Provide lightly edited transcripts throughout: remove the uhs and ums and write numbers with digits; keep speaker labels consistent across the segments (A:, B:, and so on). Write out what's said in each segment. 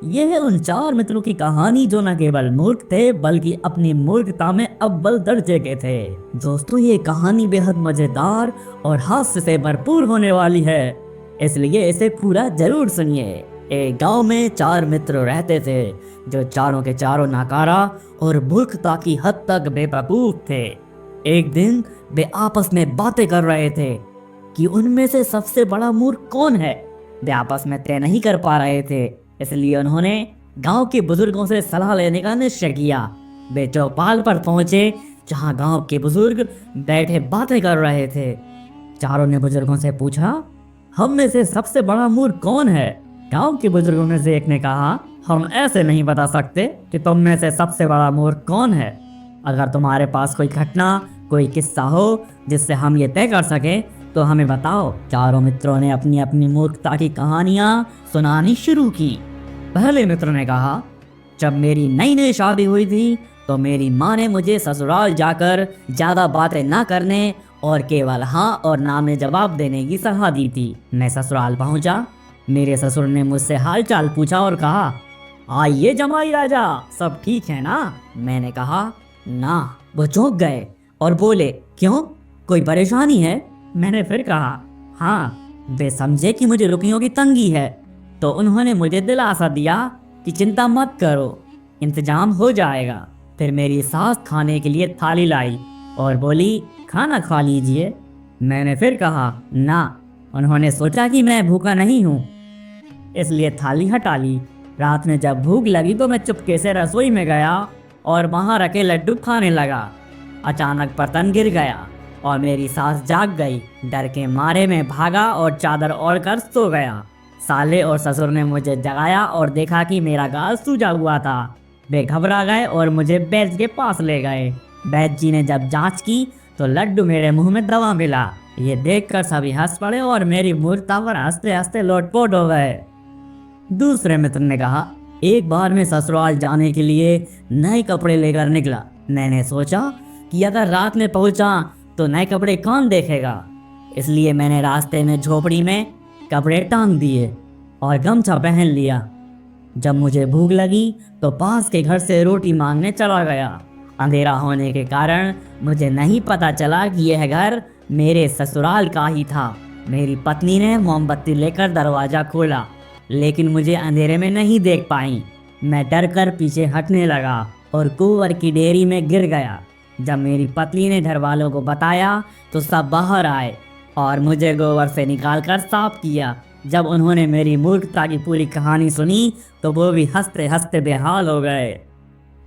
A: यह है उन चार मित्रों की कहानी जो न केवल मूर्ख थे बल्कि अपनी मूर्खता में अव्वल दर्जे के थे। दोस्तों, ये कहानी बेहद मजेदार और हास्य से भरपूर होने वाली है, इसलिए इसे पूरा जरूर सुनिए। एक गांव में चार मित्र रहते थे जो चारों के चारों नाकारा और मूर्खता की हद तक बेवकूफ थे। एक दिन वे आपस में बातें कर रहे थे कि उनमें से सबसे बड़ा मूर्ख कौन है। वे आपस में तय नहीं कर पा रहे थे, इसलिए उन्होंने गांव के बुजुर्गों से सलाह लेने का निश्चय किया। वे चौपाल पर पहुंचे जहां गांव के बुजुर्ग बैठे बातें कर रहे थे। चारों ने बुजुर्गों से पूछा, हम में से सबसे बड़ा मूर्ख कौन है? गांव के बुजुर्गों में से एक ने कहा, हम ऐसे नहीं बता सकते कि तुम में से सबसे बड़ा मूर्ख कौन है। अगर तुम्हारे पास कोई घटना, कोई किस्सा हो जिससे हम ये तय कर सके तो हमें बताओ। चारों मित्रों ने अपनी अपनी मूर्खता की कहानियां सुनानी शुरू की। पहले मित्र ने कहा, जब मेरी नई नई शादी हुई थी तो मेरी माँ ने मुझे ससुराल जाकर ज्यादा बातें ना करने और केवल हाँ और ना में जवाब देने की सलाह दी थी। मैं ससुराल पहुंचा, मेरे ससुर ने मुझसे हाल चाल पूछा और कहा, आइए जमाई राजा, सब ठीक है ना? मैंने कहा, ना। वो चौंक गए और बोले, क्यों, कोई परेशानी है? मैंने फिर कहा, हाँ। वे समझे कि मुझे रुपयों की तंगी है, तो उन्होंने मुझे दिलासा दिया कि चिंता मत करो, इंतजाम हो जाएगा। फिर मेरी सास खाने के लिए थाली लाई और बोली, खाना खा लीजिए। मैंने फिर कहा, ना। उन्होंने सोचा कि मैं भूखा नहीं हूँ, इसलिए थाली हटा ली। रात में जब भूख लगी तो मैं चुपके से रसोई में गया और वहाँ रखे लड्डू खाने लगा। अचानक बर्तन गिर गया और मेरी सास जाग गई। डर के मारे में भागा और चादर ओढ़ कर सो गया। साले और ससुर ने मुझे जगाया और देखा कि मेरा गाल सूजा हुआ था। वे घबरा गए और मुझे वैद्य के पास ले गए। वैद्य जी ने जब जांच की तो लड्डू मेरे मुंह में दवा मिला। ये देखकर सभी हंस पड़े और मेरी मूर्खता पर हंसते हंसते लोटपोट हो गए। दूसरे मित्र ने कहा, एक बार मैं ससुराल जाने के लिए नए कपड़े लेकर निकला। मैंने सोचा कि अगर रात में पहुंचा तो नए कपड़े कौन देखेगा, इसलिए मैंने रास्ते में झोपड़ी में कपड़े टांग दिए और गमछा पहन लिया। जब मुझे भूख लगी तो पास के घर से रोटी मांगने चला गया। अंधेरा होने के कारण मुझे नहीं पता चला कि यह घर मेरे ससुराल का ही था। मेरी पत्नी ने मोमबत्ती लेकर दरवाज़ा खोला, लेकिन मुझे अंधेरे में नहीं देख पाई। मैं डर कर पीछे हटने लगा और कुंवर की डेयरी में गिर गया। जब मेरी पत्नी ने घर वालों को बताया तो सब बाहर आए और मुझे गोबर से निकालकर साफ किया। जब उन्होंने मेरी मूर्खता की पूरी कहानी सुनी तो वो भी हंसते हंसते बेहाल हो गए।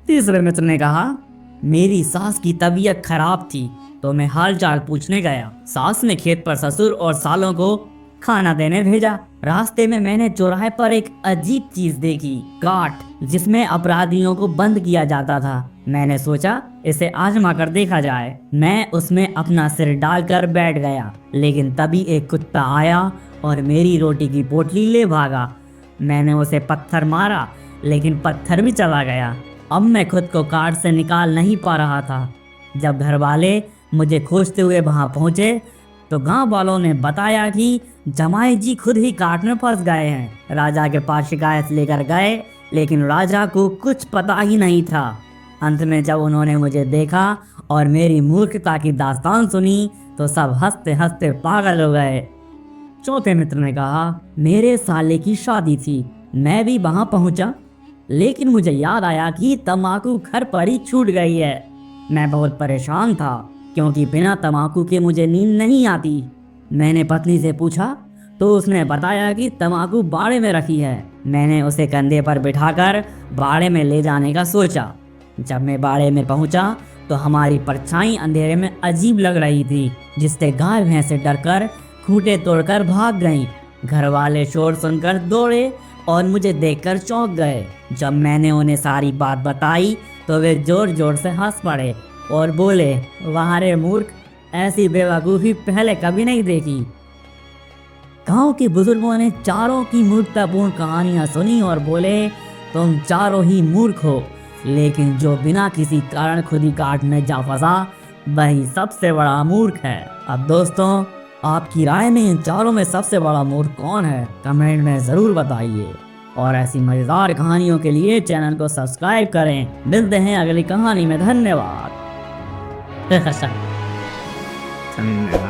A: तीसरे मित्र ने कहा, मेरी सास की तबीयत खराब थी तो मैं हाल चाल पूछने गया। सास ने खेत पर ससुर और सालों को खाना देने भेजा। रास्ते में मैंने चौराहे पर एक अजीब चीज देखी, काठ जिसमें अपराधियों को बंद किया जाता था। मैंने सोचा इसे आजमा कर देखा जाए। मैं उसमें अपना सिर डालकर बैठ गया, लेकिन तभी एक कुत्ता आया और मेरी रोटी की पोटली ले भागा। मैंने उसे पत्थर मारा, लेकिन पत्थर भी चला गया। अब मैं खुद को काट से निकाल नहीं पा रहा था। जब घर वाले मुझे खोजते हुए वहां पहुंचे तो गांव वालों ने बताया कि जमाई जी खुद ही काट में फंस गए हैं। राजा के पास शिकायत लेकर गए, लेकिन राजा को कुछ पता ही नहीं था। अंत में जब उन्होंने मुझे देखा और मेरी मूर्खता की दास्तान सुनी तो सब हंसते हंसते पागल हो गए। चौथे मित्र ने कहा, मेरे साले की शादी थी, मैं भी वहां पहुंचा, लेकिन मुझे याद आया कि तम्बाकू घर पर ही छूट गई है। मैं बहुत परेशान था क्योंकि बिना तम्बाकू के मुझे नींद नहीं आती। मैंने पत्नी से पूछा तो उसने बताया कि तम्बाकू बाड़े में रखी है। मैंने उसे कंधे पर बिठाकर बाड़े में ले जाने का सोचा। जब मैं बाड़े में पहुंचा तो हमारी परछाई अंधेरे में अजीब लग रही थी, जिससे गाय भैंसे डरकर खूंटे तोड़कर भाग गईं। घर वाले शोर सुनकर दौड़े और मुझे देखकर चौंक गए। जब मैंने उन्हें सारी बात बताई तो वे जोर जोर से हंस पड़े और बोले, वाह रे मूर्ख, ऐसी बेवकूफ़ी पहले कभी नहीं देखी। गांव के बुजुर्गों ने चारों की मूर्खतापूर्ण कहानियां सुनी और बोले, तुम चारों ही मूर्ख हो, लेकिन जो बिना किसी कारण खुद ही काट में जा फंसा वही सबसे बड़ा मूर्ख है। अब दोस्तों, आपकी राय में इन चारों में सबसे बड़ा मूर्ख कौन है? कमेंट में ज़रूर बताइए। और ऐसी मजेदार कहानियों के लिए चैनल को सब्सक्राइब करें। मिलते हैं अगली कहानी में। धन्यवाद।
B: धन्यवाद।